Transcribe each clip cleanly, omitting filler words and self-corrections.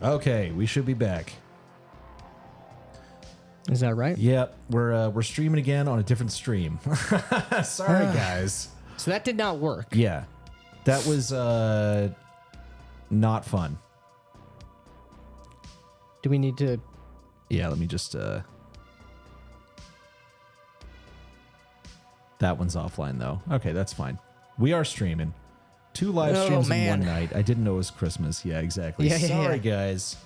Okay, we should be back. Is that right? Yep, we're streaming again on a different stream. Sorry, guys. So that did not work. Yeah, that was not fun. Do we need to? Yeah, let me just. That one's offline though. Okay, that's fine. We are streaming 2 live streams in one night. I didn't know it was Christmas. Yeah, exactly. Yeah, Sorry, guys.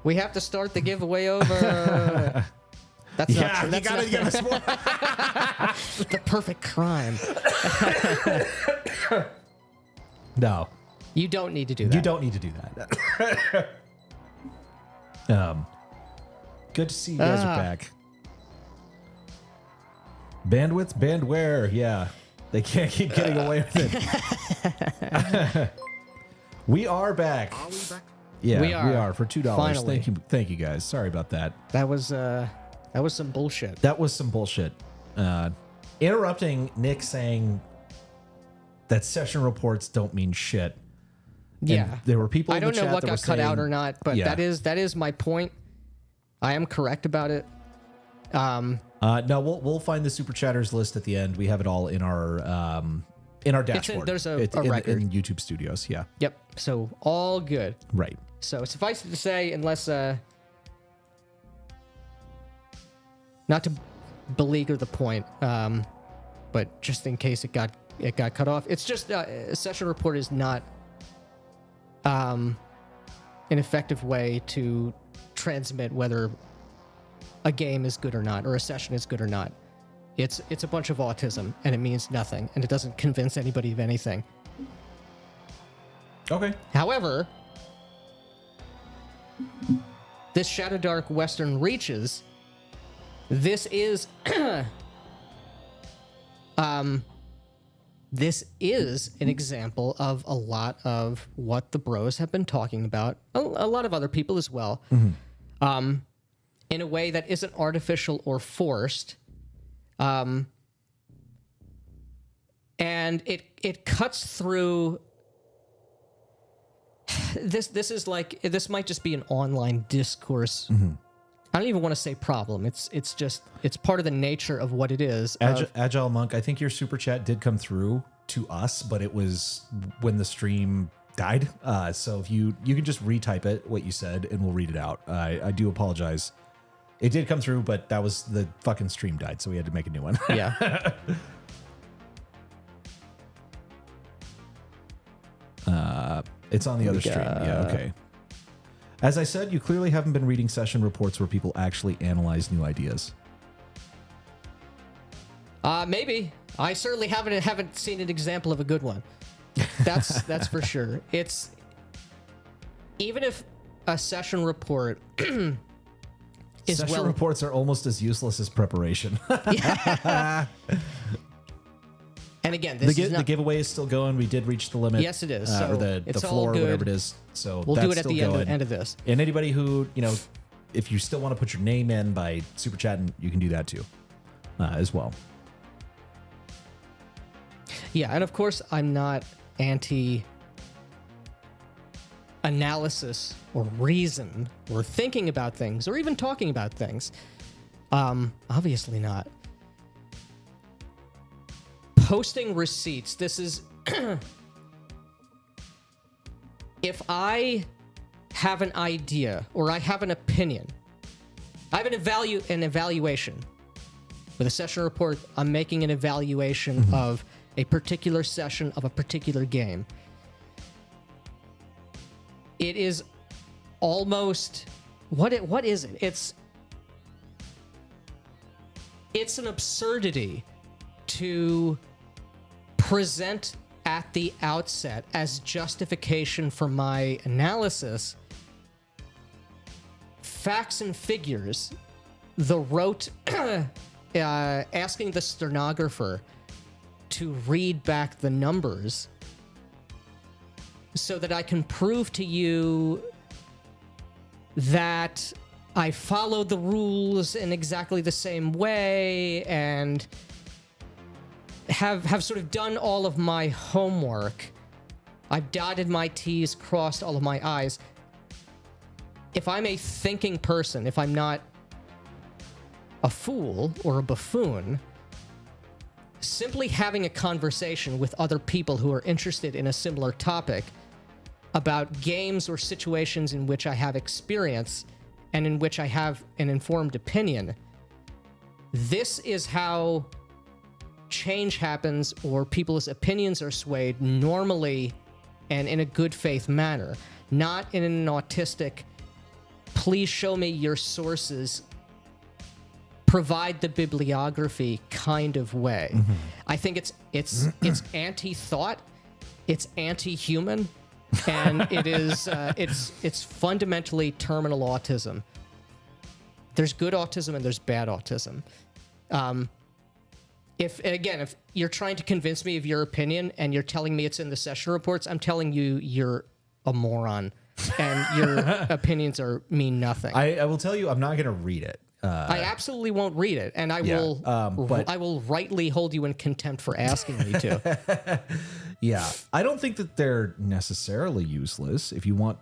We have to start the giveaway over. That's not true. You gotta give us more. The perfect crime. No, You don't need to do that. you don't need to do that. Good to see you guys are back. Bandwidth, bandware. Yeah, they can't keep getting away with it. We are back. Are we back? Yeah, We are. for $2. Finally. Thank you guys. Sorry about that. That was some bullshit. That was some bullshit. Interrupting Nick saying that session reports don't mean shit. And Yeah. there were people I in the don't know chat what that got were cut out saying- or not, but Yeah. that is my point. I am correct about it. No, we'll find the super chatters list at the end. We have it all in our dashboard. there's a It's record. in YouTube Studios. Yeah, Yep. So all good. right. So suffice it to say, unless not to beleaguer the point, but just in case it got cut off, it's just a session report is not an effective way to transmit whether a game is good or not, or a session is good or not. It's a bunch of autism, and it means nothing, and it doesn't convince anybody of anything. Okay. However, this Shadowdark Western Reaches, this is this is an example of a lot of what the bros have been talking about, a lot of other people as well, in a way that isn't artificial or forced. And it cuts through. This might just be an online discourse. I don't even want to say problem. It's part of the nature of what it is. Agile Monk, I think your super chat did come through to us, but it was when the stream died. So if you can just retype it, what you said, and we'll read it out. I do apologize. It did come through, but that was the fucking stream died, so we had to make a new one. Yeah. It's on the other stream. Yeah, okay. As I said, you clearly haven't been reading session reports where people actually analyze new ideas. Maybe. I certainly haven't seen an example of a good one. That's for sure. It's even if a session report is Session reports are almost as useless as preparation. And again, this is not, the giveaway is still going. We did reach the limit. Yes, it is. Or So the it's all floor, good. whatever it is. So we'll that's do it at still the going. end of this. And anybody who, if you still want to put your name in by super chatting, you can do that too, as well. Yeah, and of course, I'm not anti analysis or reason or thinking about things or even talking about things. Obviously not. Posting receipts. This is if I have an idea or I have an opinion, I have an evaluation. With a session report, I'm making an evaluation of a particular session of a particular game. It is almost what is it? It's an absurdity to present at the outset as justification for my analysis facts and figures, the rote asking the stenographer to read back the numbers so that I can prove to you that I followed the rules in exactly the same way and have sort of done all of my homework. I've dotted my T's, crossed all of my I's. if I'm a thinking person, if I'm not a fool or a buffoon, simply having a conversation with other people who are interested in a similar topic about games or situations in which I have experience and in which I have an informed opinion, this is how change happens or people's opinions are swayed normally and in a good faith manner, not in an autistic, please show me your sources, provide the bibliography kind of way. Mm-hmm. I think it's anti-thought, it's anti-human, and it is it's fundamentally terminal autism. There's good autism and there's bad autism. If you're trying to convince me of your opinion and you're telling me it's in the session reports, I'm telling you you're a moron and your opinions mean nothing. I will tell you, I'm not going to read it. I absolutely won't read it, and I will rightly hold you in contempt for asking me to. Yeah, I don't think that they're necessarily useless. If you want,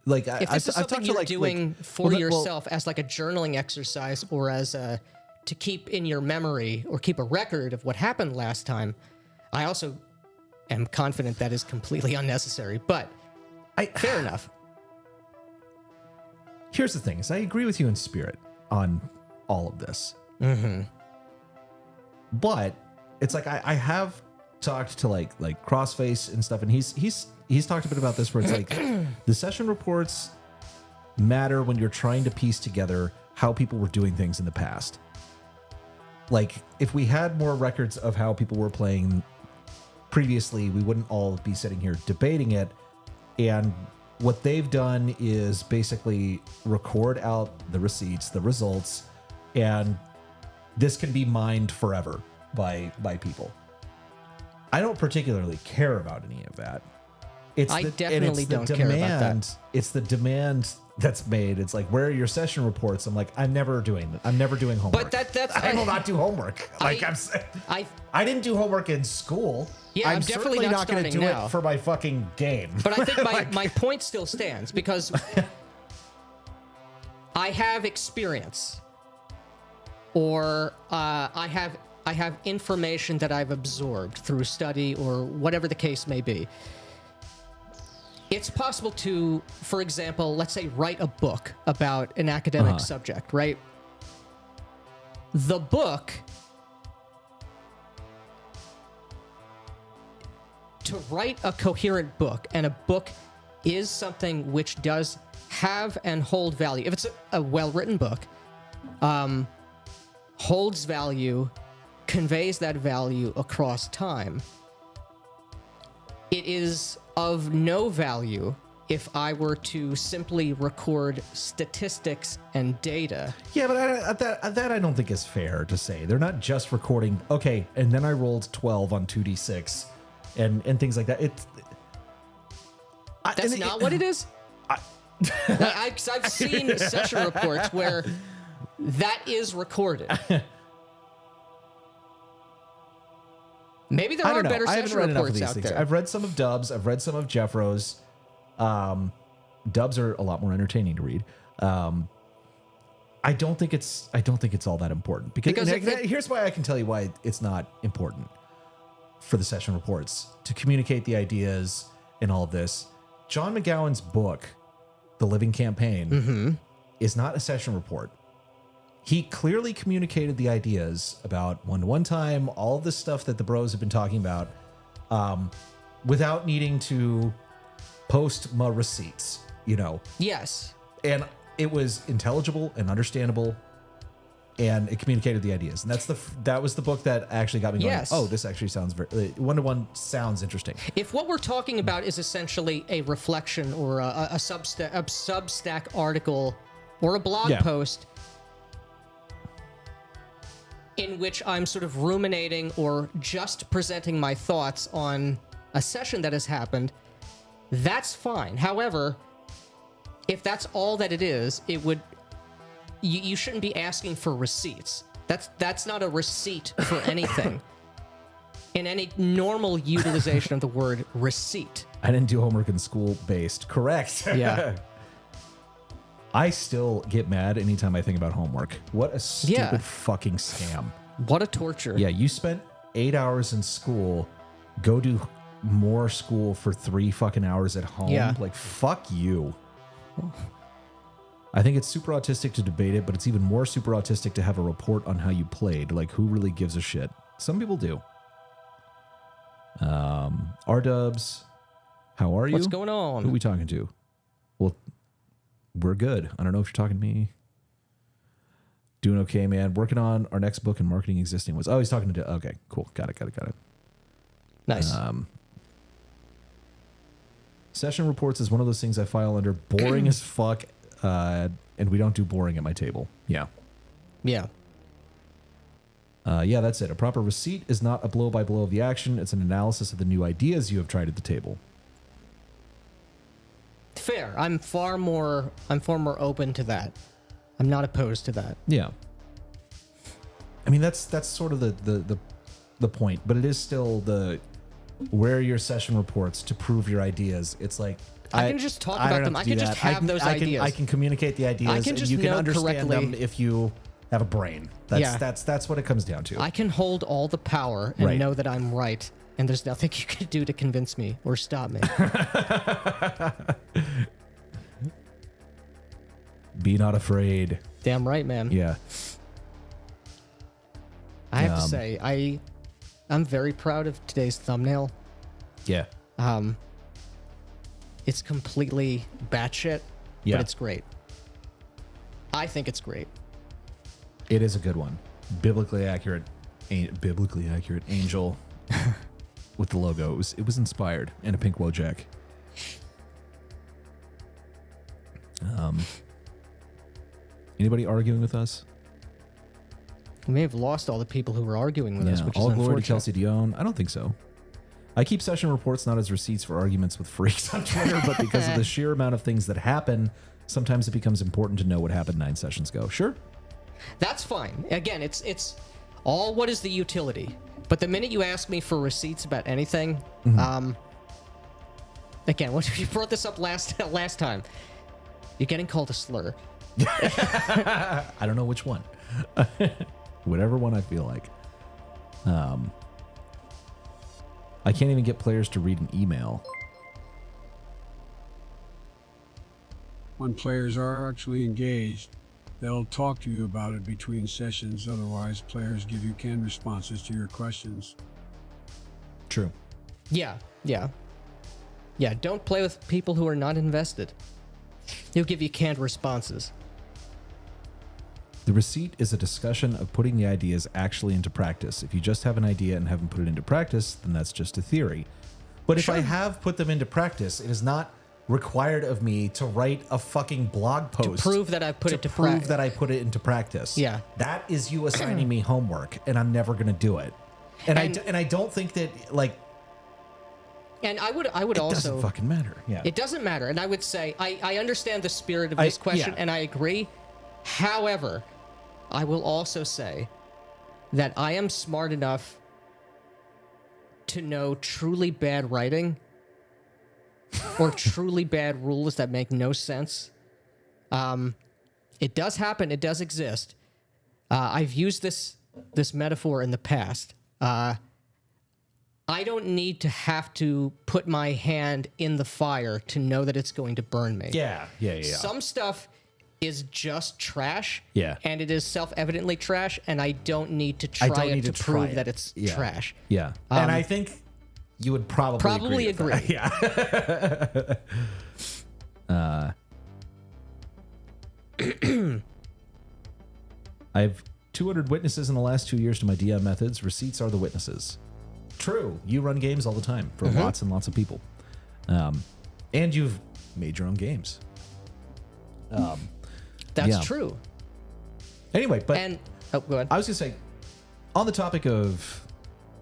like, if this is something you're doing for yourself as like a journaling exercise or as to keep in your memory or keep a record of what happened last time, I also am confident that is completely unnecessary. But fair enough. Here's the thing: is I agree with you in spirit on all of this. Mm-hmm. But it's like I have talked to like Crossface and stuff, and he's talked a bit about this, where it's like the session reports matter when you're trying to piece together how people were doing things in the past. Like, if we had more records of how people were playing previously, we wouldn't all be sitting here debating it. And what they've done is basically record out the receipts, the results, and this can be mined forever by people. I don't particularly care about any of that. I definitely don't care about that. It's the demand that's made. It's like, where are your session reports? I'm like, I'm never doing that. I'm never doing homework. But that's I will not do homework. Like I didn't do homework in school. Yeah, I'm definitely not going to do now. it for my fucking game. But I think my point still stands, because I have experience, or I have information that I've absorbed through study or whatever the case may be. It's possible to, for example, let's say, write a book about an academic subject, right? The book, to write a coherent book, and a book is something which does have and hold value. If it's a well-written book, holds value, conveys that value across time, it is of no value if I were to simply record statistics and data. Yeah, but that I don't think is fair to say. They're not just recording, okay, and then I rolled 12 on 2d6 and things like that. That's not what it is? I've seen session reports where that is recorded. Maybe there are better session reports out there. I've read some of Dub's. I've read some of Jeffro's. Dub's are a lot more entertaining to read. I don't think it's all that important, because here's why I can tell you why it's not important for the session reports to communicate the ideas and all of this. John McGowan's book, The Living Campaign, is not a session report. He clearly communicated the ideas about one-to-one time, all of this stuff that the bros have been talking about, without needing to post my receipts, Yes. And it was intelligible and understandable, and it communicated the ideas. And that was the book that actually got me going, yes. Oh, this actually sounds one-to-one sounds interesting. If what we're talking about is essentially a reflection or a Substack article or a blog post in which I'm sort of ruminating or just presenting my thoughts on a session that has happened, that's fine. However, if that's all that it is, you shouldn't be asking for receipts. That's not a receipt for anything. In any normal utilization of the word receipt. I didn't do homework in school based. Correct. Yeah. I still get mad anytime I think about homework. What a stupid Yeah. fucking scam. What a torture. Yeah, you spent 8 hours in school, go do more school for 3 fucking hours at home. Yeah. Like, fuck you. I think it's super autistic to debate it, but it's even more super autistic to have a report on how you played. Like, who really gives a shit? Some people do. R-dubs, how are you? What's going on? Who are we talking to? Well, we're good. I don't know if you're talking to me. Doing okay, man. Working on our next book and marketing existing was. Oh, he's talking to. Okay, cool. Got it. Nice. Session reports is one of those things I file under boring as fuck, and we don't do boring at my table. Yeah. Yeah. Yeah, that's it. A proper receipt is not a blow by blow of the action. It's an analysis of the new ideas you have tried at the table. Fair. I'm far more open to that. I'm not opposed to that. Yeah. I mean, that's sort of the point, but it is still where are your session reports to prove your ideas? It's like I can just talk about them. I can just have those ideas. I can communicate the ideas. I can just and you can know understand correctly. them if you have a brain. That's what it comes down to. I can hold all the power and Right. know that I'm right, and there's nothing you can do to convince me or stop me. Be not afraid. Damn right, man. Yeah. I have to say, I'm very proud of today's thumbnail. Yeah. It's completely batshit, Yeah. but it's great. I think it's great. It is a good one. Biblically accurate angel with the logo. It was inspired, and a pink Wojak. Anybody arguing with us? We may have lost all the people who were arguing with us, which all is glory to unfortunate. Kelsey Dion. I don't think so. I keep session reports not as receipts for arguments with freaks on Twitter, but because of the sheer amount of things that happen, sometimes it becomes important to know what happened 9 sessions ago. Sure. That's fine. Again, it's all what is the utility. But the minute you ask me for receipts about anything, again, what you brought this up last time, you're getting called a slur. I don't know which one. Whatever one I feel like. I can't even get players to read an email. When players are actually engaged, they'll talk to you about it between sessions. Otherwise, players give you canned responses to your questions. True. Yeah. Don't play with people who are not invested. He'll give you canned responses. The receipt is a discussion of putting the ideas actually into practice. If you just have an idea and haven't put it into practice, then that's just a theory. But if I have put them into practice, it is not required of me to write a fucking blog post To prove that I put it to prove practice. that I put it into practice. Yeah. That is you assigning me homework, and I'm never going to do it. And I don't think that, like, And I would it also doesn't fucking matter. Yeah. It doesn't matter. And I would say I understand the spirit of this question, yeah. and I agree. However, I will also say that I am smart enough to know truly bad writing or truly bad rules that make no sense. It does happen. It does exist. I've used this metaphor in the past. I don't need to have to put my hand in the fire to know that it's going to burn me. Yeah. Some stuff is just trash. Yeah. And it is self-evidently trash, and I don't need to try to prove that it's trash. Yeah. And I think you would probably agree. With that. Yeah. I have 200 witnesses in the last 2 years to my DM methods. Receipts are the witnesses. True. You run games all the time for lots and lots of people. And you've made your own games. That's true. Anyway, but go ahead. I was going to say, on the topic of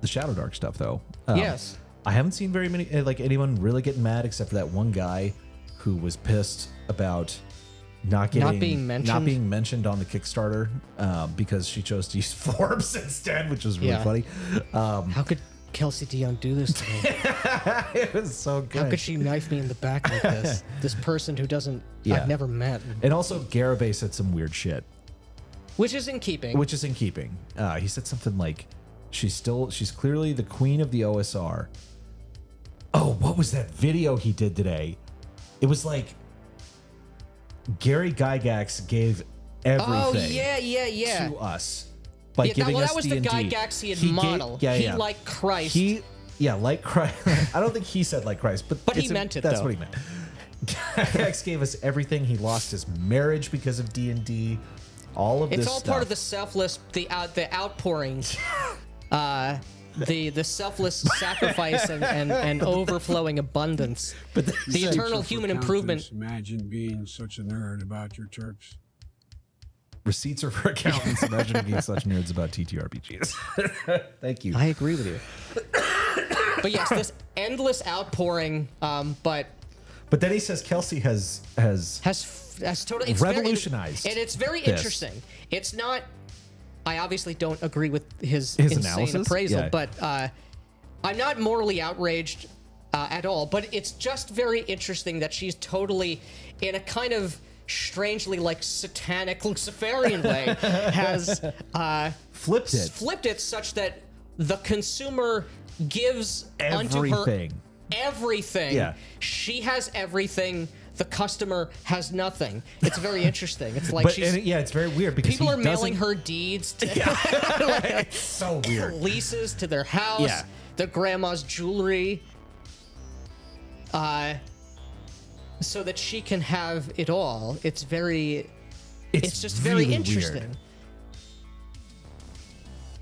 the Shadowdark stuff, though. Yes. I haven't seen very many, like, anyone really getting mad except for that one guy who was pissed about not being mentioned on the Kickstarter because she chose to use Forbes instead, which was really funny. How could Kelsey Dion do this to me? It was so good. How could she knife me in the back like this? This person who doesn't, Yeah. I've never met. And also, Garibay said some weird shit. Which is in keeping. He said something like, she's clearly the queen of the OSR. Oh, what was that video he did today? It was like Gary Gygax gave everything to us by giving us that was D&D. the Gygaxian model. He like Christ. Like Christ. I don't think he said like Christ, but he meant it, That's though. what he meant. Gygax gave us everything. He lost his marriage because of D&D. All of this It's all stuff. part of the selfless, the outpouring, the selfless sacrifice and overflowing abundance. But the eternal human improvement. Imagine being such a nerd about your Terps. Receipts are for accountants. Imagine being such nerds about TTRPGs. Thank you. I agree with you. But yes, this endless outpouring. But then he says Kelsey has totally revolutionized, and it's very this. interesting. It's not. I obviously don't agree with his insane analysis? appraisal, Yeah. but I'm not morally outraged at all. But it's just very interesting that she's totally, in a kind of strangely like satanic Luciferian way, has flipped it such that the consumer gives unto her everything. everything. Yeah. She has everything. The customer has nothing. It's very interesting. It's like It's very weird because people he are mailing doesn't- her deeds to It's so weird. leases to their house, Yeah. their grandma's jewelry, so that she can have it all. It's just very really interesting. weird.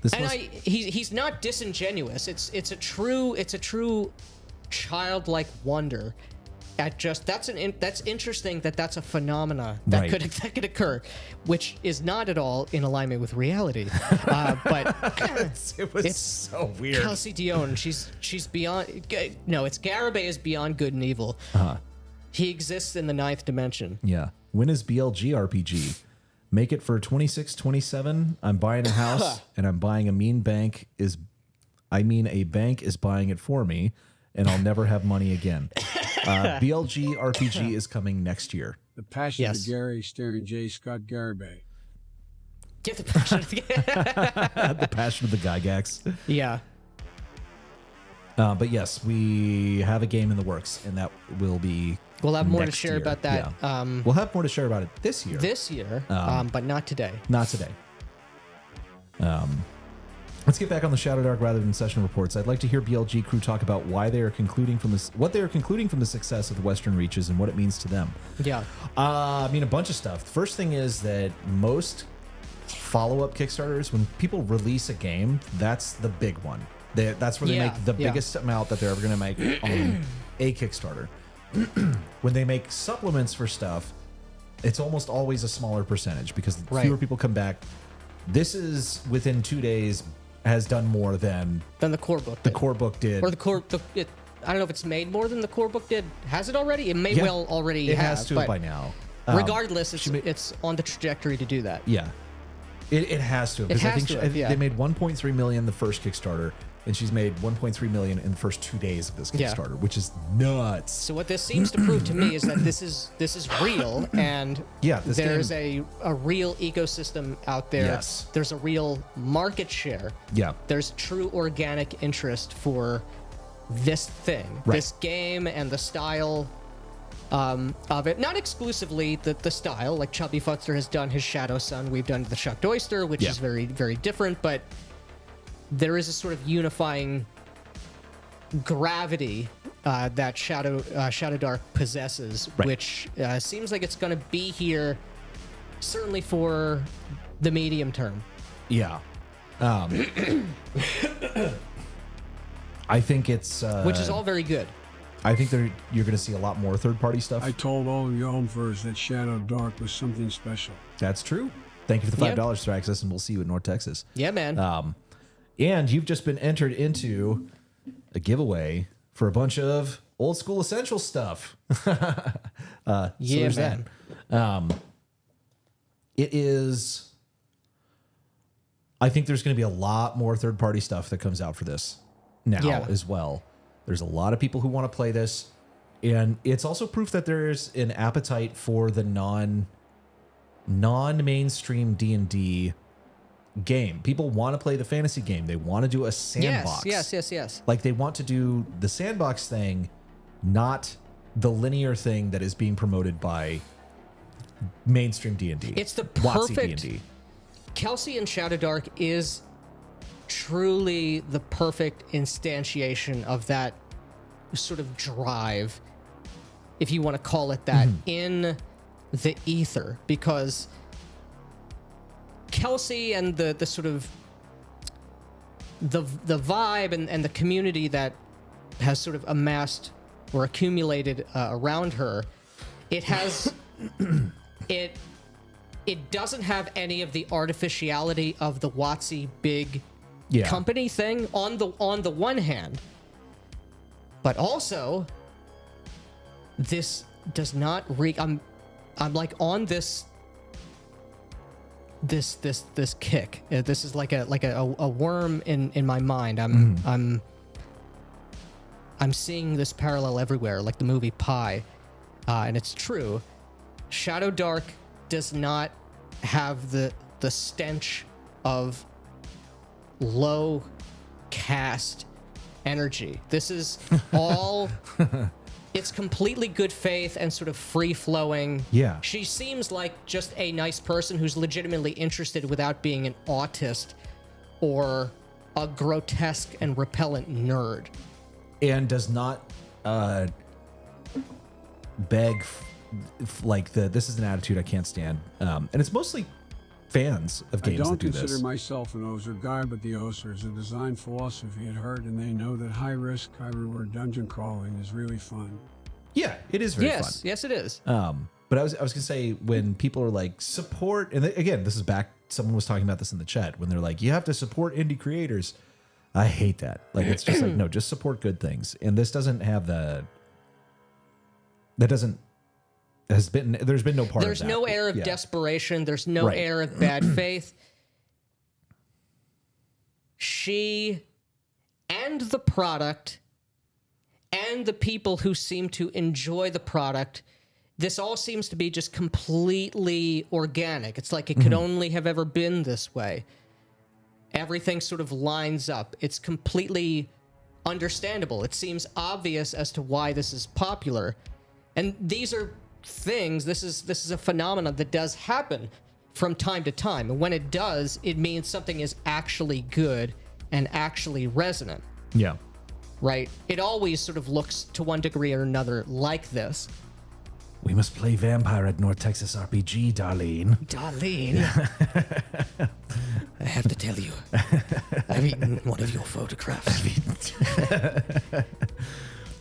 This And must- he's not disingenuous. It's a true childlike wonder at just that's interesting that's a phenomena that Right. could occur, which is not at all in alignment with reality. But it was it's so weird. Kelsey Dion, she's beyond. No, it's Garibay is beyond good and evil. He exists in the ninth dimension. Yeah. When is BLG RPG? Make it for 26, 27. I'm buying a house and I'm buying a bank is buying it for me and I'll never have money again. BLG RPG is coming next year. The Passion Yes. of Gary starring J. Scott Garibay. Get the passion. The Passion of the Gygax. Yeah. But yes, we have a game in the works and that will be We'll have more to next share year. about that Yeah. We'll have more to share about it this year. but not today. Not today. Let's get back on the Shadowdark rather than session reports. I'd like to hear BLG crew talk about what they are concluding from the success of the Western Reaches and what it means to them. Yeah. I mean, a bunch of stuff. The first thing is that most follow-up Kickstarters, when people release a game, that's the big one. That's where they make the biggest amount that they're ever going to make on a Kickstarter. When they make supplements for stuff, it's almost always a smaller percentage because fewer people come back. This is within 2 days has done more than the core book. the core book did. Or the core. I don't know if it's made more than the core book did. Has it already? It may well already it have. has to but by now. Regardless, it's on the trajectory to do that. Yeah. It has to. It Because has I think to have, yeah. they made 1.3 million the first Kickstarter, and she's made 1.3 million in the first 2 days of this Yeah. Kickstarter, which is nuts. So what this seems to prove to me is that this is real, and This there's game- a real ecosystem out there. Yes. There's a real market share. Yeah. There's true organic interest for this thing, Right. this game, and the style of it. Not exclusively the style, like Chubby Futster has done his Shadow Sun. We've done the Shucked Oyster, which is very, very different, but there is a sort of unifying gravity that Shadowdark possesses, which seems like it's going to be here certainly for the medium term. Yeah. I think it's... which is all very good. I think you're going to see a lot more third-party stuff. I told all of you Homefers that Shadowdark was something special. That's true. Thank you for the $5 for access, and we'll see you in North Texas. Yeah, man. And you've just been entered into a giveaway for a bunch of old school essential stuff. So there's man. that. It is... I think there's going to be a lot more third-party stuff that comes out for this. now as well. There's a lot of people who want to play this, and it's also proof that there's an appetite for the non-mainstream D&D game. People want to play the fantasy game. They want to do a sandbox. Yes. Like they want to do the sandbox thing, not the linear thing that is being promoted by mainstream D&D. It's the WotC perfect D&D. Kelsey in Shadowdark is truly the perfect instantiation of that sort of drive, if you want to call it that, in the ether, because Kelsey and the sort of the vibe and the community that has sort of amassed or accumulated around her, it has it doesn't have any of the artificiality of the WotC big company thing on the one hand, but also this does not reek. I'm like on this kick. This is like a worm in my mind. I'm seeing this parallel everywhere, like the movie Pi, and it's true. Shadowdark does not have the stench of low caste energy. This is all it's completely good faith and sort of free flowing. Yeah. She seems like just a nice person who's legitimately interested without being an autist or a grotesque and repellent nerd. And does not beg this is an attitude I can't stand. And it's mostly fans of games that do this. I don't consider myself an Ozer guy, but the Ozer is a design philosophy at heart, and they know that high risk, high reward dungeon crawling is really fun. Yeah, it is very fun. Yes, it is. But I was gonna say, when people are like support, and again, this is back. Someone was talking about this in the chat when they're like, you have to support indie creators. I hate that. Like, it's just like, no, just support good things. And this doesn't have there's been no part of that. There's no air of desperation. There's no air of bad faith. She and the product and the people who seem to enjoy the product, this all seems to be just completely organic. It's like it could only have ever been this way. Everything sort of lines up. It's completely understandable. It seems obvious as to why this is popular. And these are things, this is a phenomenon that does happen from time to time. And when it does, it means something is actually good and actually resonant. Yeah. Right? It always sort of looks to one degree or another like this. We must play vampire at North Texas RPG, Darlene. Darlene. I have to tell you, I've eaten one of your photographs.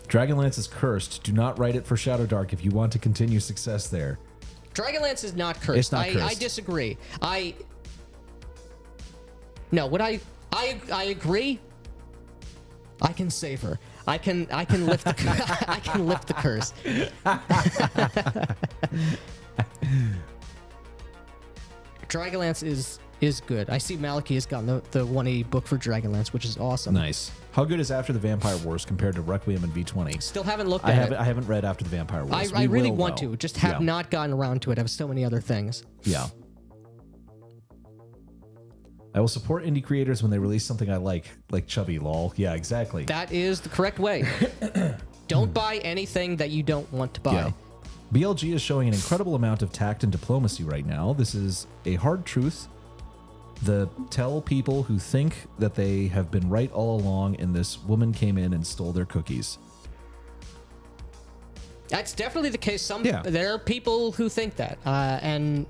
Dragonlance is cursed. Do not write it for Shadowdark if you want to continue success there. Dragonlance is not cursed. It's not cursed. I disagree. I agree. I can save her. I can lift the I can lift the curse. Dragonlance is good. I see Malachi has gotten the 180 book for Dragonlance, which is awesome. Nice. How good is After the Vampire Wars compared to Requiem and V20? Still haven't looked at it. I haven't read After the Vampire Wars. I really want to. Just have not gotten around to it. I have so many other things. Yeah. I will support indie creators when they release something I like Chubby lol. Yeah, exactly. That is the correct way. Don't buy anything that you don't want to buy. Yeah. BLG is showing an incredible amount of tact and diplomacy right now. This is a hard truth. Tell people who think that they have been right all along and this woman came in and stole their cookies. That's definitely the case. There are people who think that. And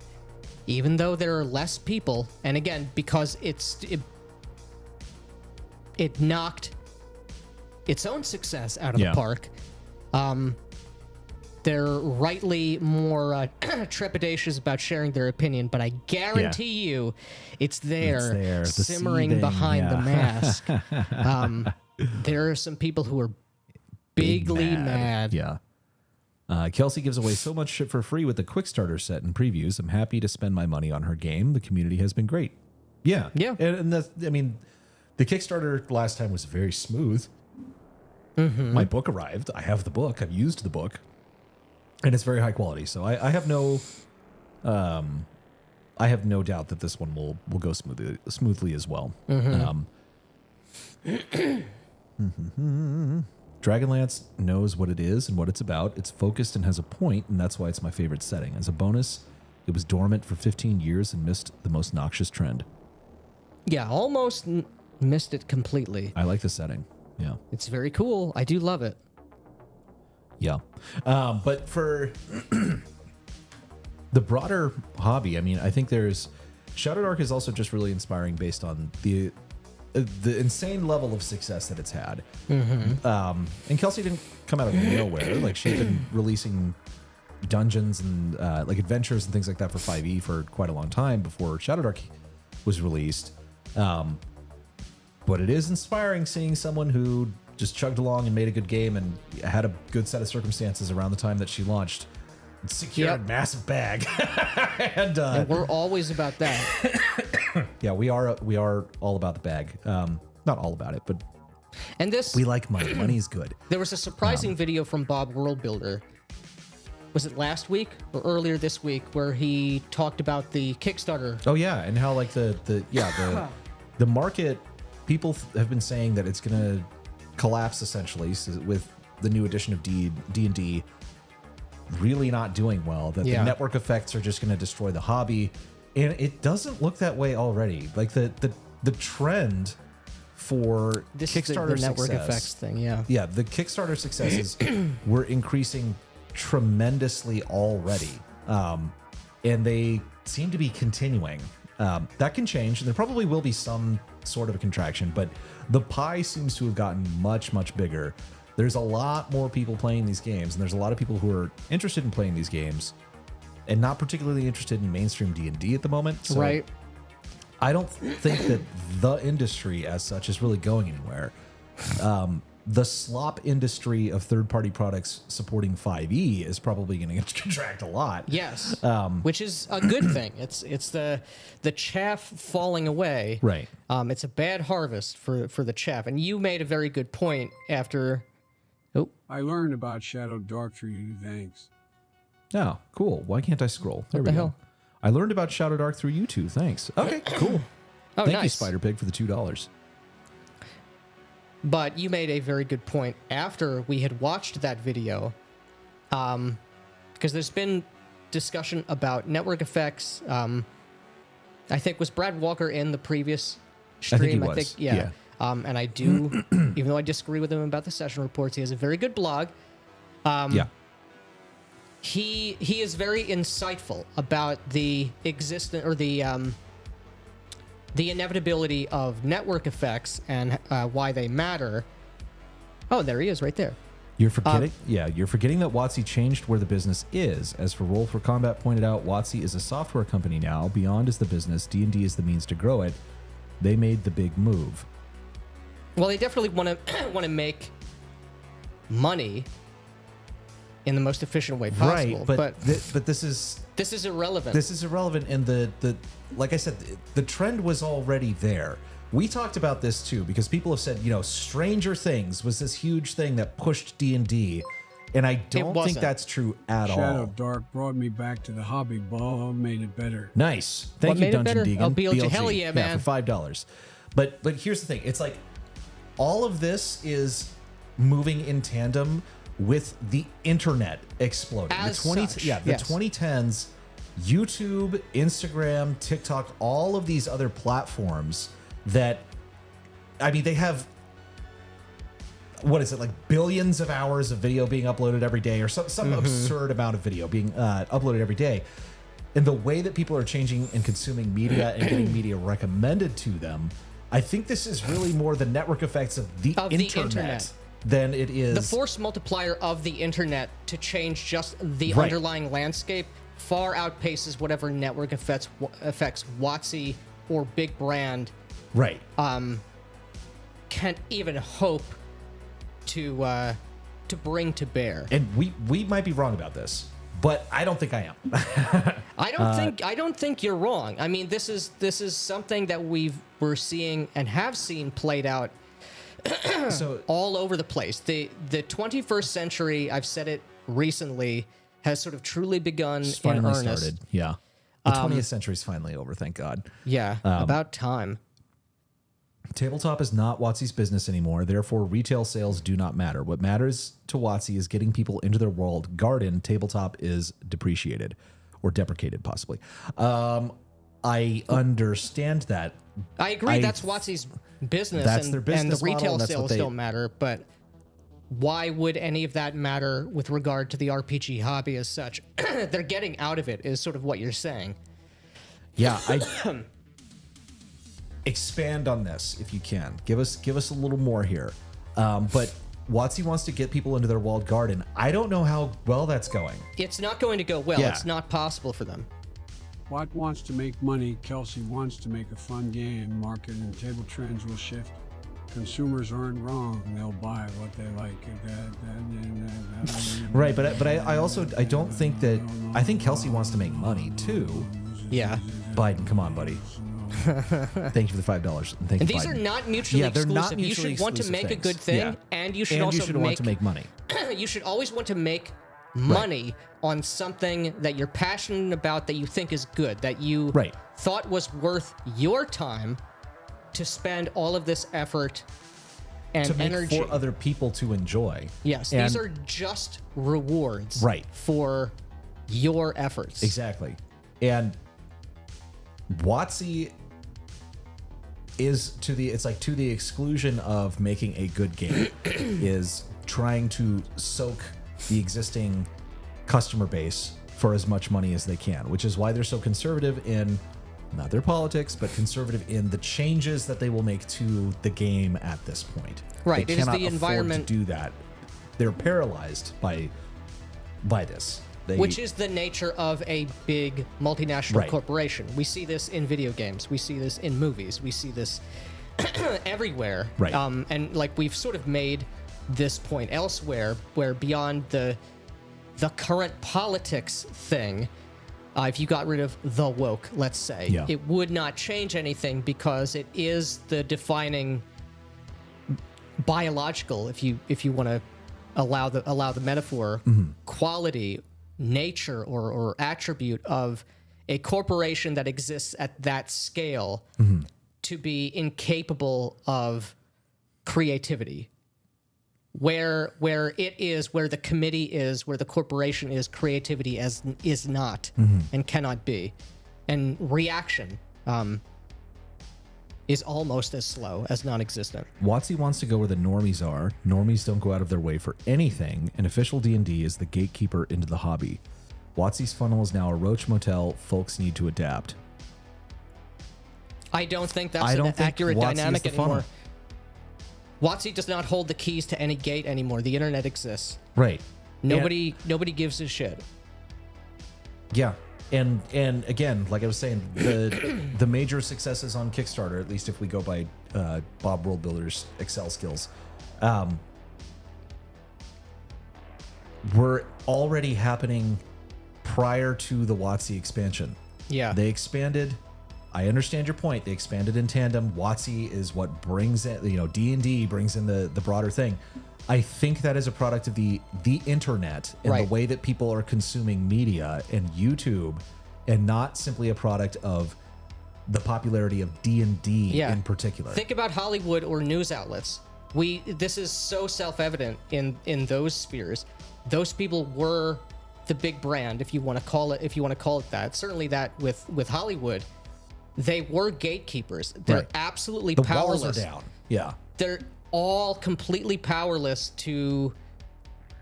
even though there are less people, and again, because it knocked its own success out of the park, they're rightly more trepidatious about sharing their opinion, but I guarantee you it's there simmering seething, behind the mask. There are some people who are bigly mad. Yeah. Kelsey gives away so much shit for free with the Quickstarter set and previews. I'm happy to spend my money on her game. The community has been great. Yeah. Yeah. And that's, I mean, The Kickstarter last time was very smooth. My book arrived. I have the book. I've used the book, and it's very high quality. So I have no doubt that this one will go smoothly as well. Dragonlance knows what it is and what it's about. It's focused and has a point, and that's why it's my favorite setting. As a bonus, it was dormant for 15 years and missed the most noxious trend. Yeah, almost missed it completely. I like the setting. Yeah. It's very cool. I do love it. Yeah. But for the broader hobby, I mean, I think Shadowdark is also just really inspiring based on the insane level of success that it's had. And Kelsey didn't come out of nowhere. Like, she's been releasing dungeons and like adventures and things like that for 5e for quite a long time before Shadowdark was released. But it is inspiring seeing someone who just chugged along and made a good game and had a good set of circumstances around the time that she launched. Secured a massive bag. and we're always about that. Yeah, we are all about the bag. Not all about it, but we like money. Money is good. There was a surprising video from Bob Worldbuilder. Was it last week or earlier this week where he talked about the Kickstarter? Oh yeah, and how like the market, people have been saying that it's going to collapse essentially with the new edition of D&D really not doing well, that the network effects are just going to destroy the hobby, and it doesn't look that way already. Like the trend for Kickstarter the network success, effects thing, yeah, the Kickstarter successes were increasing tremendously already, and they seem to be continuing. That can change, and there probably will be some sort of a contraction, but the pie seems to have gotten much, much bigger. There's a lot more people playing these games, and there's a lot of people who are interested in playing these games and not particularly interested in mainstream D&D at the moment. So right. I don't think that the industry as such is really going anywhere. The slop industry of third-party products supporting 5e is probably going to contract a lot. Yes, which is a good thing. It's the chaff falling away. Right. It's a bad harvest for the chaff. And you made a very good point after... Oh. I learned about Shadowdark through you, thanks. Oh, cool. Why can't I scroll? There we go. Hell? I learned about Shadowdark through you two. Thanks. Okay, cool. Oh, Thank nice. you, Spider Pig, for the $2. But you made a very good point after we had watched that video, because there's been discussion about network effects. I think was Brad Walker in the previous stream? I think he was. Yeah. And I do, even though I disagree with him about the session reports, he has a very good blog. He is very insightful about the existence or the inevitability of network effects and why they matter. Oh, there he is, right there. You're forgetting, you're forgetting that WotC changed where the business is. As for Roll for Combat pointed out, WotC is a software company now. Beyond is the business. D&D is the means to grow it. They made the big move. Well, they definitely want to make money in the most efficient way possible. Right, but this is irrelevant. This is irrelevant, and the like I said, the trend was already there. We talked about this too because people have said, Stranger Things was this huge thing that pushed D&D, and I don't think that's true at all. Shadowdark brought me back to the hobby. Ball made it better. Nice, thank you, Dungeon Deegan. Oh, BLG, hell yeah, man! For $5. But here's the thing: it's like all of this is moving in tandem with the internet exploding. As the 2010s, YouTube, Instagram, TikTok, all of these other platforms that, I mean, they have, what is it, like billions of hours of video being uploaded every day, or some absurd amount of video being uploaded every day. And the way that people are changing and consuming media and getting media recommended to them, I think this is really more the network effects of the internet than it is the force multiplier of the internet to change just the underlying landscape far outpaces whatever network affects WotC or big brand can't even hope to bring to bear. And we might be wrong about this, but I don't think I am. I don't think you're wrong. I mean, this is something that we're seeing and have seen played out So all over the place. The 21st century, I've said it recently, has sort of truly begun it's in finally earnest. started. Yeah. The 20th century is finally over, thank God. Yeah, about time. Tabletop is not WotC's business anymore. Therefore, retail sales do not matter. What matters to WotC is getting people into their walled garden. Tabletop is depreciated or deprecated, possibly. I understand that. I agree. That's WotC's business. That's and, their business and the model, retail and that's what sales they- don't matter. But why would any of that matter with regard to the RPG hobby as such? They're getting out of it, is sort of what you're saying. Yeah, I expand on this if you can. Give us a little more here. But WotC wants to get people into their walled garden. I don't know how well that's going. It's not going to go well. Yeah. It's not possible for them. Watt wants to make money. Kelsey wants to make a fun game. Market and table trends will shift. Consumers aren't wrong. They'll buy what they like. Right, but I also I don't think that I think Kelsey wants to make money too. Yeah. Biden, come on, buddy. Thank you for the $5. And thank And you, these Biden. are not mutually they're exclusive. not You mutually should want to exclusive make a things. good thing, Yeah. and you should and also you should want to make money. You should always want to make money on something that you're passionate about, that you think is good, that you Right. thought was worth your time to spend all of this effort and To make energy. for other people to enjoy. Yes, And- these are just rewards Right. for your efforts. Exactly. And WotC is to the exclusion of making a good game is trying to soak the existing customer base for as much money as they can, which is why they're so conservative in not their politics, but conservative in the changes that they will make to the game at this point. Right, They it is cannot the afford environment- to do that. They're paralyzed by this. Which is the nature of a big multinational Right. corporation. We see this in video games. We see this in movies. We see this everywhere. Right. And like we've sort of made this point elsewhere, where beyond the current politics thing, if you got rid of the woke, let's say, Yeah. it would not change anything because it is the defining biological, if you want to allow the metaphor, quality, nature, or attribute of a corporation that exists at that scale to be incapable of creativity. Where it is, where the committee is, where the corporation is, creativity is not and cannot be, and reaction is almost as slow as non-existent. WotC wants to go where the normies are. Normies don't go out of their way for anything, and official D&D is the gatekeeper into the hobby. WotC's funnel is now a roach motel. Folks need to adapt. I don't think that's I don't an think accurate WotC is dynamic the funnel. anymore. WotC does not hold the keys to any gate anymore. The internet exists. Right. Nobody gives a shit. Yeah. And again, like I was saying, the major successes on Kickstarter, at least if we go by Bob World Builder's Excel skills, were already happening prior to the WotC expansion. Yeah. They expanded. I understand your point. They expanded in tandem. WotC is what brings in, D&D brings in the broader thing. I think that is a product of the internet and Right. the way that people are consuming media and YouTube, and not simply a product of the popularity of D&D Yeah. in particular. Think about Hollywood or news outlets. This is so self-evident in those spheres. Those people were the big brand, if you want to call it that. Certainly that with Hollywood, they were gatekeepers. They're Right. absolutely the powerless. walls are down. Yeah. They're all completely powerless to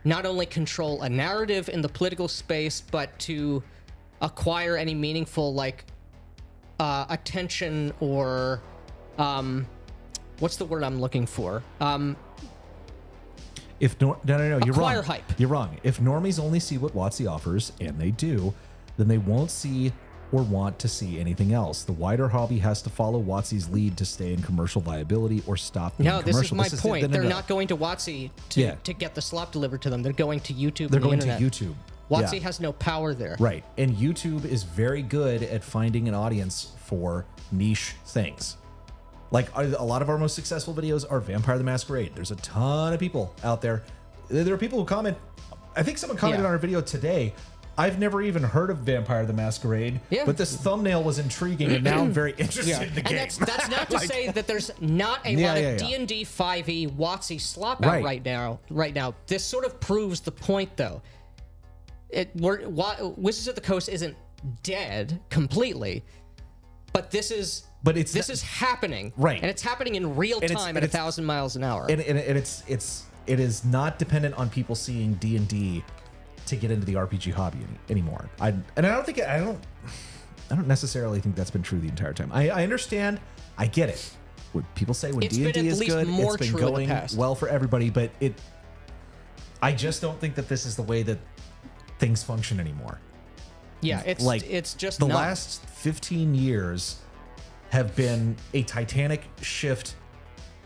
not only control a narrative in the political space, but to acquire any meaningful attention or what's the word I'm looking for? No, you're Acquire wrong. hype. You're wrong. If normies only see what WotC offers, and they do, then they won't see or want to see anything else. The wider hobby has to follow WotC's lead to stay in commercial viability or stop being No, this is commercial. my point. No. They're not going to WotC to get the slop delivered to them. They're going to YouTube. They're and the going internet. to YouTube. WotC Yeah. has no power there. Right. And YouTube is very good at finding an audience for niche things. Like a lot of our most successful videos are Vampire the Masquerade. There's a ton of people out there. There are people who comment. I think someone commented on our video today. I've never even heard of Vampire the Masquerade, but this thumbnail was intriguing, and now I'm very interested in the game. And that's not to say that there's not a lot of D&D 5e WotC slop out right now. This sort of proves the point, though. Wizards of the Coast isn't dead completely, but this is happening, right? And it's happening in real time at 1,000 miles an hour. And it is not dependent on people seeing D&D to get into the RPG hobby anymore. I don't necessarily think that's been true the entire time. I understand. I get it. What people say when D&D is good, it's been going well for everybody, but I just don't think that this is the way that things function anymore. Yeah, it's just the last 15 years have been a titanic shift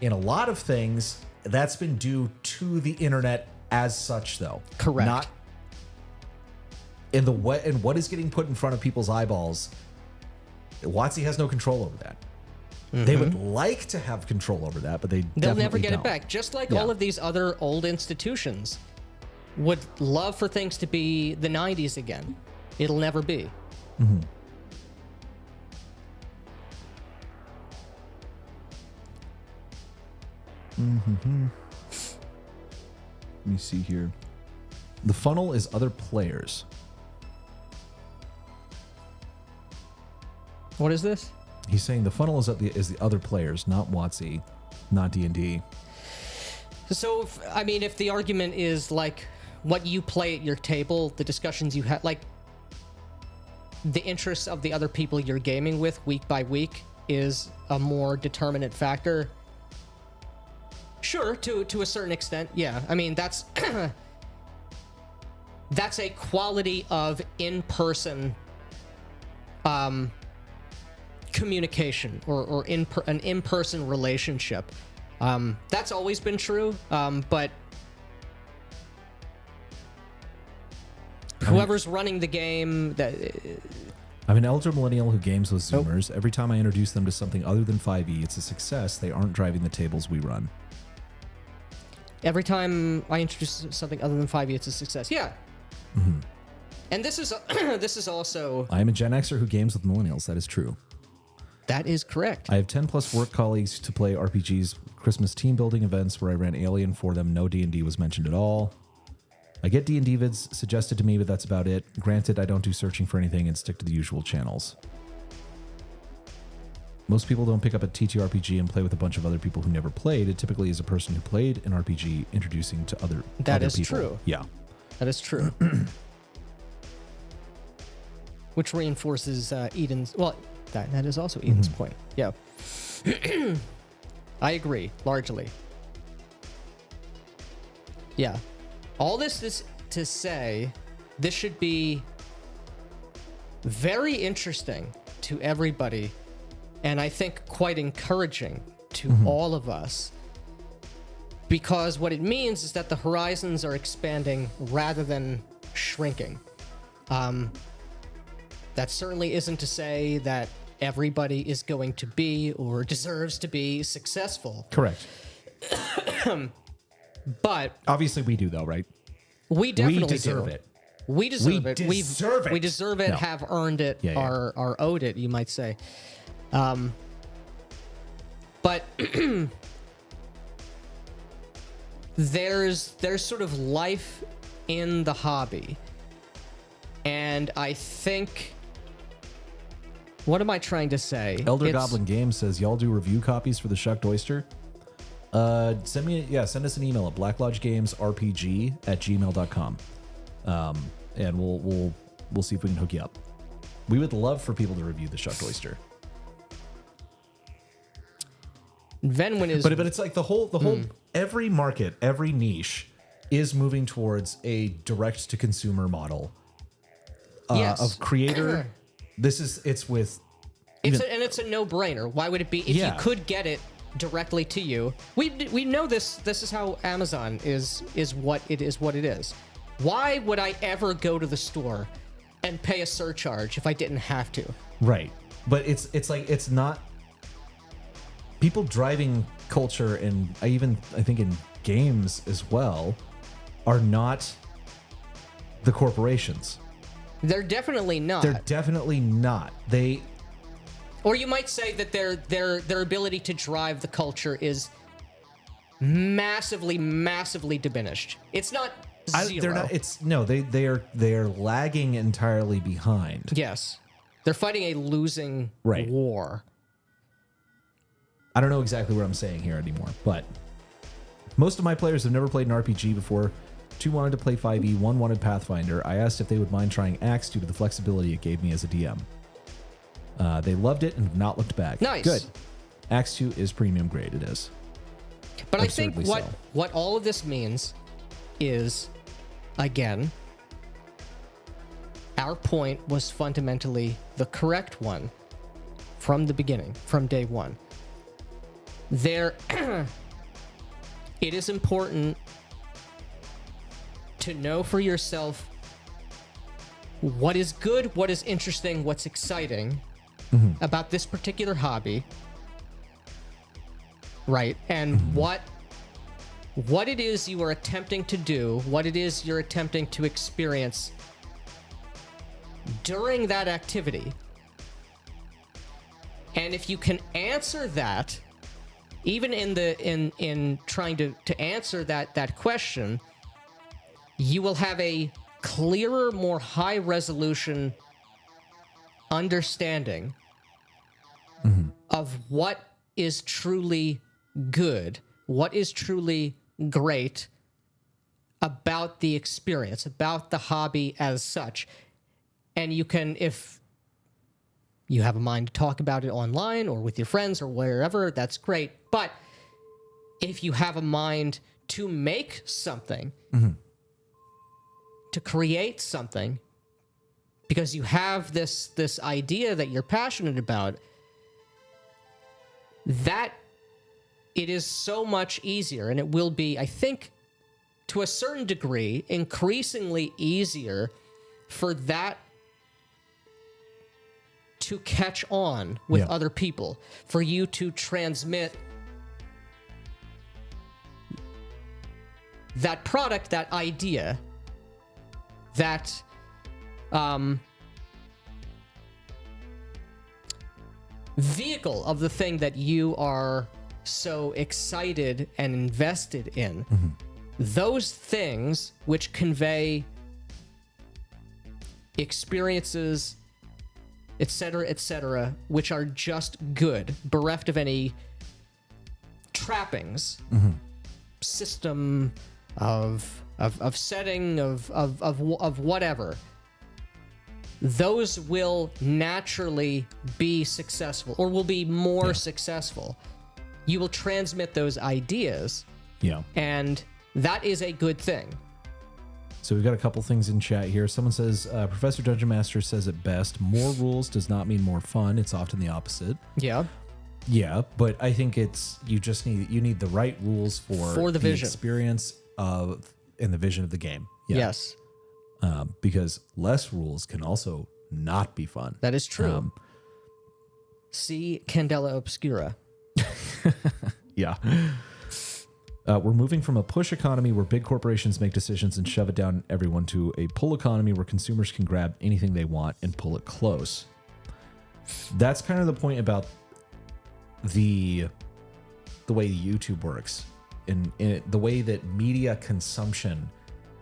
in a lot of things. That's been due to the internet as such, though. Correct. Not in what is getting put in front of people's eyeballs. WotC has no control over that. They would like to have control over that, but they'll never get don't. it back. Just like all of these other old institutions would love for things to be the 90s again. It'll never be. Mm-hmm. Mm-hmm. Let me see here. The funnel is other players. What is this? He's saying the funnel is the other players, not WotC, not D&D. So, if the argument is like what you play at your table, the discussions you have, like the interests of the other people you're gaming with week by week is a more determinant factor. Sure, to a certain extent, yeah. That's that's a quality of in-person communication or an in-person relationship. That's always been true, but whoever's running the game... I'm an elder millennial who games with Zoomers. Every time I introduce them to something other than 5e, it's a success. They aren't driving the tables we run. Every time I introduce something other than 5e, it's a success. Yeah. Mm-hmm. And this is also... I am a Gen Xer who games with millennials. That is true. That is correct. I have 10 plus work colleagues to play RPGs, Christmas team building events where I ran Alien for them. No D&D was mentioned at all. I get D&D vids suggested to me, but that's about it. Granted, I don't do searching for anything and stick to the usual channels. Most people don't pick up a TTRPG and play with a bunch of other people who never played. It typically is a person who played an RPG introducing to other people. That is true. Yeah. That is true. Which reinforces Eden's... Well, that is also Eden's point. Yeah. I agree, largely. Yeah. All this is to say, this should be very interesting to everybody, and I think quite encouraging to all of us, because what it means is that the horizons are expanding rather than shrinking. That certainly isn't to say that everybody is going to be or deserves to be successful. Correct. But obviously we do, though, right? We definitely deserve do. it. We deserve it. We deserve it. We deserve it, No. have earned it, Yeah. are owed it, you might say. But there's sort of life in the hobby. And I think... What am I trying to say? Elder Goblin Games says, y'all do review copies for the Shucked Oyster? Send us an email at blacklodgegamesrpg@gmail.com. And we'll see if we can hook you up. We would love for people to review the Shucked Oyster. Venwin is... But it's like the whole every market, every niche is moving towards a direct to consumer model of creator. It's with... It's a no-brainer. Why would it be? If you could get it directly to you. We know this. This is how Amazon is what it is. Why would I ever go to the store and pay a surcharge if I didn't have to? Right. But it's like, it's not people driving culture, and I think in games as well, are not the corporations. They're definitely not. They're definitely not. Or you might say that their ability to drive the culture is massively diminished. It's not zero. They're not. It's no. They are lagging entirely behind. Yes, they're fighting a losing war. I don't know exactly what I'm saying here anymore, but most of my players have never played an RPG before. 2 wanted to play 5e, 1 wanted Pathfinder. I asked if they would mind trying Axe due to the flexibility it gave me as a DM. They loved it and have not looked back. Nice. Good. Axe 2 is premium grade. It is. But I think Absurdly so. what all of this means is, again, our point was fundamentally the correct one from the beginning, from day one. It is important to know for yourself what is good, what is interesting, what's exciting about this particular hobby, right? And what it is you are attempting to do, what it is you're attempting to experience during that activity. And if you can answer that, even in trying to answer that question, you will have a clearer, more high resolution understanding of what is truly good, what is truly great about the experience, about the hobby as such. And you can, if you have a mind to talk about it online or with your friends or wherever, that's great. But if you have a mind to make something, to create something, because you have this idea that you're passionate about, that it is so much easier, and it will be, I think, to a certain degree, increasingly easier for that to catch on with other people, for you to transmit that product, that idea, that vehicle of the thing that you are so excited and invested in. Those things which convey experiences, etc., which are just good, bereft of any trappings, system of setting, of whatever. Those will naturally be successful, or will be more successful. You will transmit those ideas, and that is a good thing. So we've got a couple things in chat here. Someone says, Professor Dungeon Master says it best, more rules does not mean more fun. It's often the opposite. Yeah, but I think you need the right rules for the vision, experience of, and the vision of the game. Yes. Because less rules can also not be fun. That is true. See Candela Obscura. We're moving from a push economy where big corporations make decisions and shove it down everyone to a pull economy where consumers can grab anything they want and pull it close. That's kind of the point about the way YouTube works, and the way that media consumption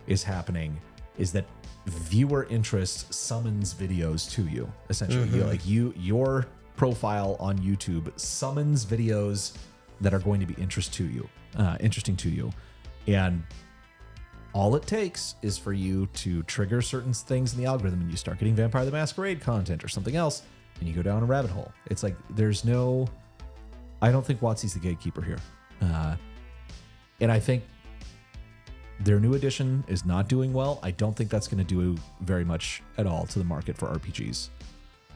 is happening is that viewer interest summons videos to you, essentially. Your profile on YouTube summons videos that are going to be interesting to you, and all it takes is for you to trigger certain things in the algorithm, and you start getting Vampire the Masquerade content or something else, and you go down a rabbit hole. It's like I don't think WotC's the gatekeeper here, and I think their new edition is not doing well. I don't think that's going to do very much at all to the market for RPGs.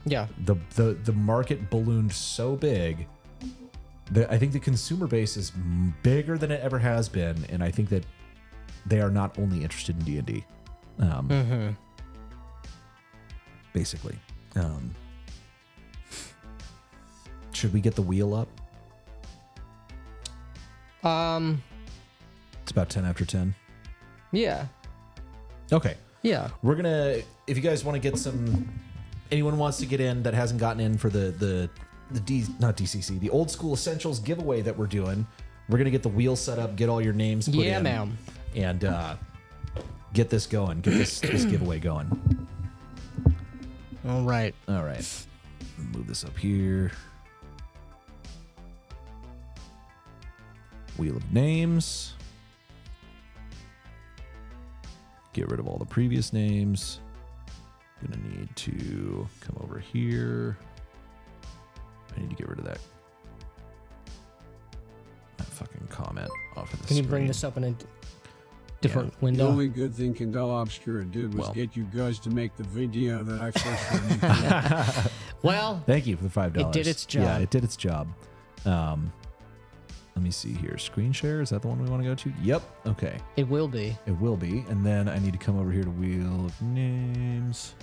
Yeah, the market ballooned so big. I think the consumer base is bigger than it ever has been, and I think that they are not only interested in D&D. Basically. Should we get the wheel up? It's about 10 after 10. Yeah. Okay. Yeah. We're gonna, if you guys want to get anyone wants to get in that hasn't gotten in for the not DCC, the Old School Essentials giveaway that we're doing, we're gonna get the wheel set up, get all your names put in. Yeah, ma'am. And get this going, get this giveaway going. All right. Move this up here. Wheel of names. Get rid of all the previous names. Gonna need to come over here. I need to get rid of that fucking comment off of the Can you screen. bring this up in a different The window? only good thing Candela Obscura did was get you guys to make the video that I first released. Well, Thank you for the $5. it did its job. Yeah, it did its job. Let me see here. Screen share, is that the one we want to go to? Yep. Okay. it will be. It will be. And then I need to come over here to Wheel of Names.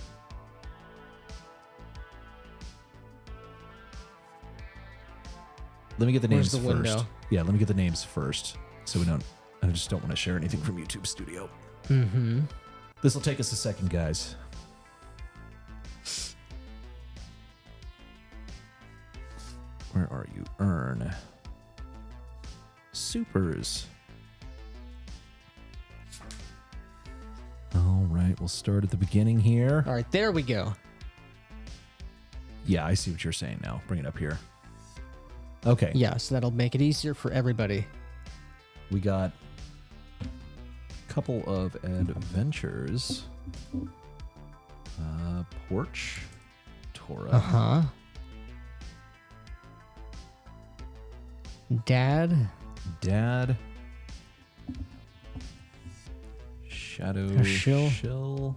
Let me get the Where's names the first. window? Yeah, let me get the names first. So I just don't want to share anything from YouTube Studio. Mm-hmm. This will take us a second, guys. Where are you? Earn. Supers. All right, we'll start at the beginning here. All right, there we go. Yeah, I see what you're saying now. Bring it up here. Okay. Yeah, so that'll make it easier for everybody. We got a couple of adventures. Porch. Torah. Uh-huh. Dad. Shadow Shill.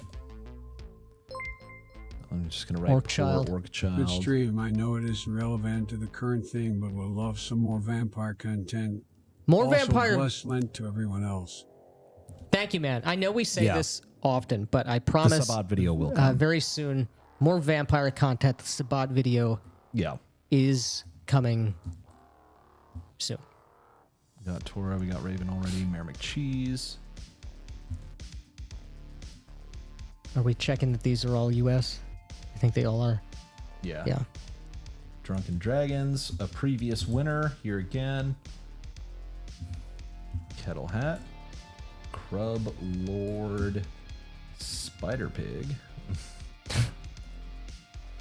I'm just gonna write Orc Child. Orc Child. Good stream. I know it isn't relevant to the current thing, but we'll love some more vampire content. More Also, vampire. bless Lent to everyone else. Thank you, man. I know we say Yeah. this often, but I The promise Sabbat video will come. very soon, more vampire content. The Sabbat video Yeah. is coming soon. We got Torah, we got Raven already, Mayor McCheese. Are we checking that these are all U.S.? I think they all are. Yeah. Yeah. Drunken Dragons, a previous winner, here again. Kettle Hat. Crub Lord. Spider Pig.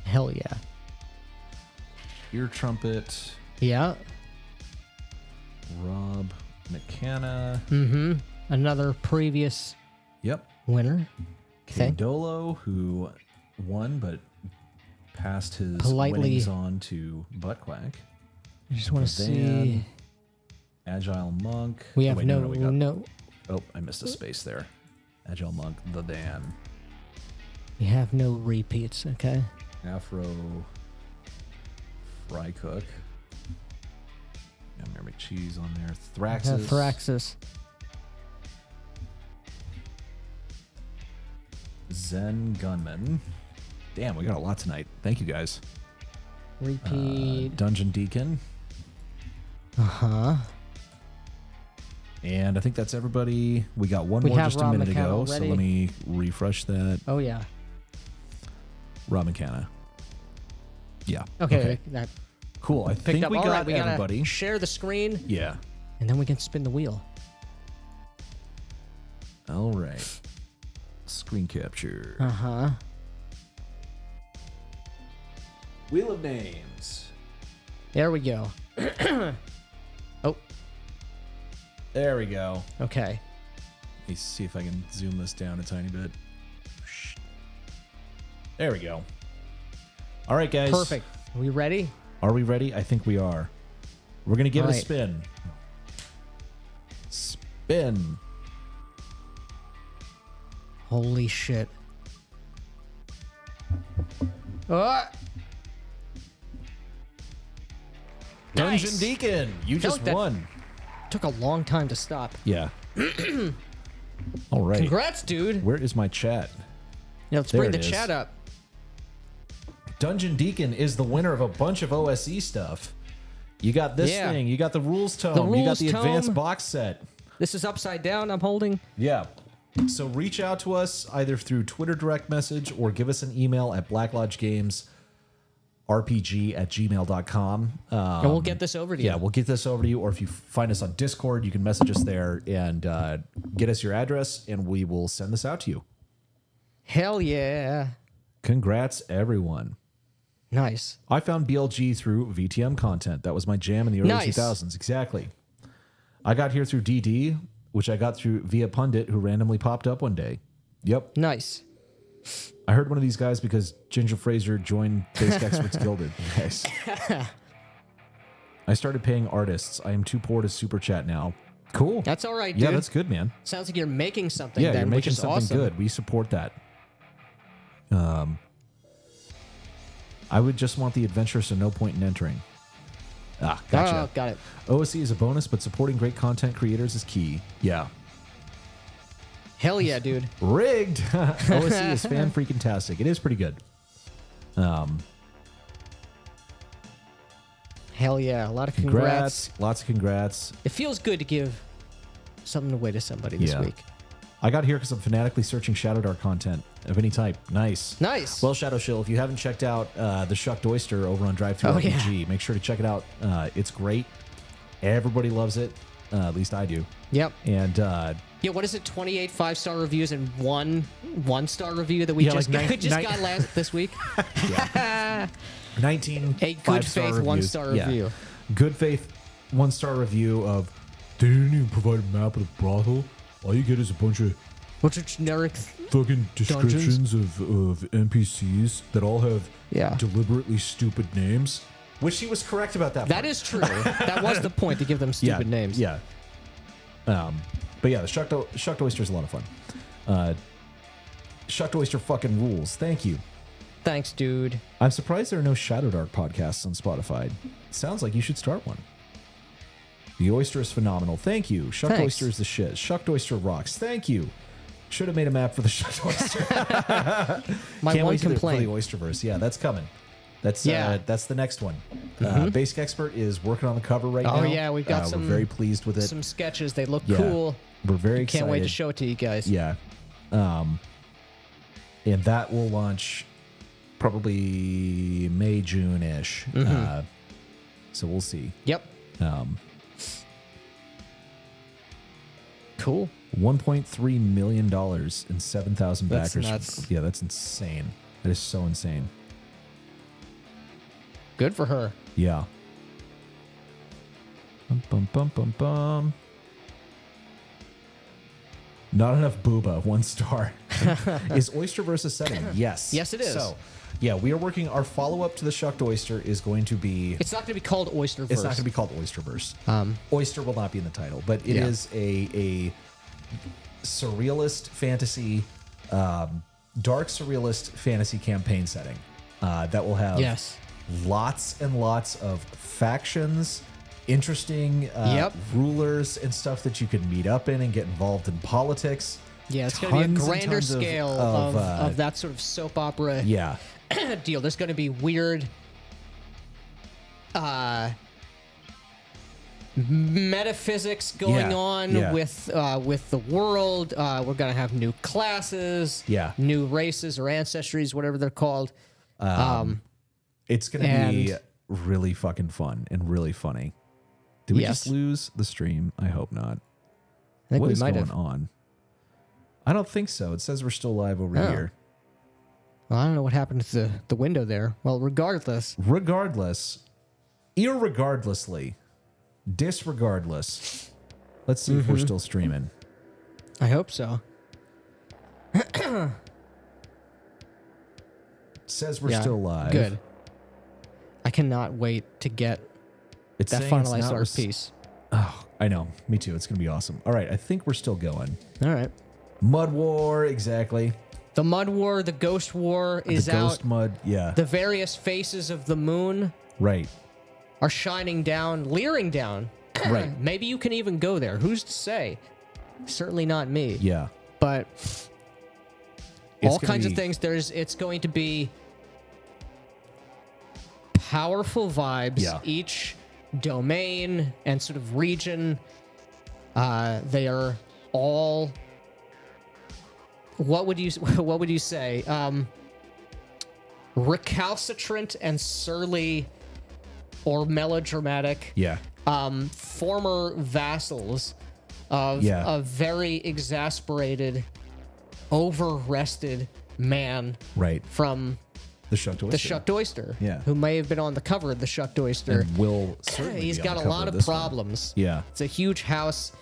Hell yeah. Ear Trumpet. Yeah. Rob McCanna. Mm-hmm. Another previous Yep. winner. Okay. Dolo, who won but passed his Politely- winnings on to Buttquack. I just want to Van, see. Agile Monk. We Oh, have wait, no. we got- No. Oh, I missed a space there. Agile Monk, the Dan. We have no repeats. Okay. Afro Fry Cook. Got Mayor McCheese on there. Thraxis. Thraxis. Zen Gunman. Damn, we got a lot tonight. Thank you guys. Repeat. Dungeon Deacon. Uh-huh. And I think that's everybody. We got one We more have just a Rob minute McCann ago, so already. let me refresh that. Oh, yeah. Rob McCanna. Yeah. Okay. That Cool. I picked think up. we All got right, we gotta everybody. share the screen, Yeah. and then we can spin the wheel. All right. Screen capture. Uh-huh. Wheel of Names. There we go. Oh, There we go. okay. Let me see if I can zoom this down a tiny bit. There we go. All right, guys. Perfect. Are we ready? Are we ready? I think we are. We're going to give All it a right. spin. Spin. Holy shit. Oh, Dungeon nice. Deacon, you Felt just that- won. Took a long time to stop. Yeah. All right. Congrats, dude. Where is my chat? Yeah, let's There bring the it is. chat up. Dungeon Deacon is the winner of a bunch of OSE stuff. You got this thing. You got the rules tome. You got rules the advanced tome. box set. This is upside down. I'm holding. Yeah. So reach out to us either through Twitter direct message or give us an email at blacklodgegamesrpg@gmail.com. And we'll get this over to you. Yeah, we'll get this over to you. Or if you find us on Discord, you can message us there and get us your address, and we will send this out to you. Hell yeah. Congrats, everyone. Nice. I found BLG through VTM content. That was my jam in the early Nice. 2000s. Exactly. I got here through DD, which I got through via Pundit, who randomly popped up one day. Yep. Nice. I heard one of these guys because Ginger Fraser joined Basic Experts Gilded. Nice. I started paying artists. I am too poor to super chat now. Cool. That's all right, dude. Yeah, that's good, man. Sounds like you're making something Yeah, then, you're which making is something awesome. good. We support that. I would just want the adventure, so no point in entering. Ah, gotcha. Oh, got it. OSC is a bonus, but supporting great content creators is key. Yeah. Hell yeah, dude. Rigged. OSC is fan freaking tastic. It is pretty good. Hell yeah. A lot of congrats. Lots of congrats. It feels good to give something away to somebody this Yeah. week. I got here because I'm fanatically searching Shadowdark content of any type. Nice. Nice. Well, Shadow Shill, if you haven't checked out the Shucked Oyster over on Drive-Thru RPG, make sure to check it out. It's great. Everybody loves it. At least I do. Yep. And Yeah, what is it? 28 5-star reviews and one-star review that we Yeah, just, like got this week. 19 A good five-star faith reviews. one-star Yeah. review. Good faith one-star review of they didn't even provide a map of the brothel. All you get is a bunch of What's a generic? fucking descriptions of NPCs that all have deliberately stupid names. Which he was correct about that. That part. is true. That was the point, to give them stupid names. Yeah. But yeah, the Shucked Oyster is a lot of fun. Shucked Oyster fucking rules. Thank you. Thanks, dude. I'm surprised there are no Shadowdark podcasts on Spotify. Sounds like you should start one. The Oyster is phenomenal. Thank you. Shucked Thanks. Oyster is the shit. Shucked Oyster rocks. Thank you. Should have made a map for the Shucked Oyster. My Can't one wait for the complaint. Oysterverse. Yeah, that's coming. That's the next one. Mm-hmm. Basic Expert is working on the cover right now. Oh, yeah, we've got We're very pleased with it. Some sketches. They look Yeah. cool. We're very excited. Can't wait to show it to you guys. Yeah. And that will launch probably May, June-ish. So we'll see. Yep. Cool. $1.3 million and 7,000 That's backers. nuts. Yeah, that's insane. That is so insane. Good for her. Yeah. Bum, bum, bum, bum, bum. Not enough booba, 1 star. Is Oysterverse a setting? Yes. Yes, it is. So, yeah, we are working. Our follow-up to the Shucked Oyster is going to be... It's not going to be called Oysterverse. It's not going to be called Oysterverse. Oyster will not be in the title, but it Yeah. is a surrealist fantasy, dark surrealist fantasy campaign setting that will have lots and lots of factions, interesting rulers and stuff that you can meet up in and get involved in politics. Yeah, it's going to be a Tons and grander tons of- scale of that sort of soap opera Yeah. deal. There's going to be weird metaphysics going on with the world. We're going to have new classes, new races or ancestries, whatever they're called. It's going to be really fucking fun and really funny. Did we just lose the stream? I hope not. I think What we is might going have. on? I don't think so. It says we're still live over here. Well, I don't know what happened to the window there. Well, regardless. Irregardlessly, disregardless. Let's see if we're still streaming. I hope so. Says we're still live. Good. I cannot wait to get It's that saying it's finalized not art piece. Oh, I know. Me too. It's going to be awesome. All right. I think we're still going. All right. Mud War, exactly. The Mud War, the Ghost War is the out. Ghost Mud, yeah. The various faces of the moon Right. are shining down, leering down. Right. Maybe you can even go there. Who's to say? Certainly not me. Yeah. But It's all gonna kinds of be- things. It's going to be powerful vibes. Yeah. Each domain and sort of region, they are all. What would you say? Recalcitrant and surly, or melodramatic. Yeah. Former vassals of Yeah. a very exasperated, over-rested man Right. from The Shucked Oyster. the Shucked Oyster, Yeah. who may have been on the cover of the Shucked Oyster. And will certainly He's be on got the a cover lot of this one. problems. Yeah. It's a huge house.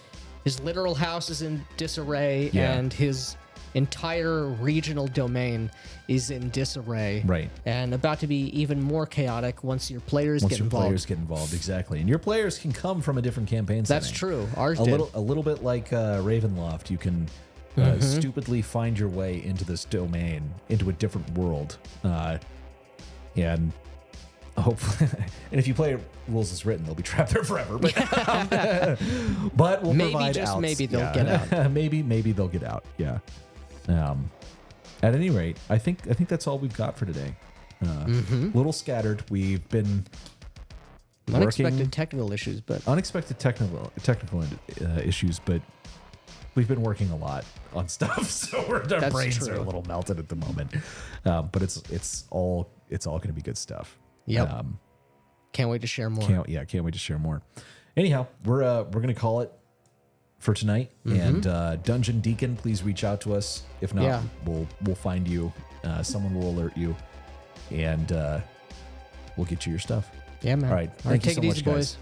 His literal house is in disarray, Yeah. and his entire regional domain is in disarray. Right. And about to be even more chaotic once your players Once get your involved. players get involved, exactly, and your players can come from a different campaign That's setting. true. Ours A did. little bit like Ravenloft. You can Mm-hmm. stupidly find your way into this domain, into a different world, and hopefully, and if you play rules as written, they'll be trapped there forever. But but we'll Maybe, provide just outs. maybe they'll Yeah. get out. maybe they'll get out. Yeah. At any rate, I think that's all we've got for today. Little scattered. We've been Unexpected working- technical issues, but unexpected technical issues, but we've been working a lot on stuff, so our That's brains are true. a little melted at the moment. But it's all going to be good stuff. Yep. Can't wait to share more. Can't wait to share more. Anyhow, we're gonna call it for tonight. And Dungeon Deacon, please reach out to us. If not, Yeah. we'll find you. Someone will alert you, and we'll get you your stuff. Yeah, man. All right. All right, Thank you take so it much, easy, guys. boys.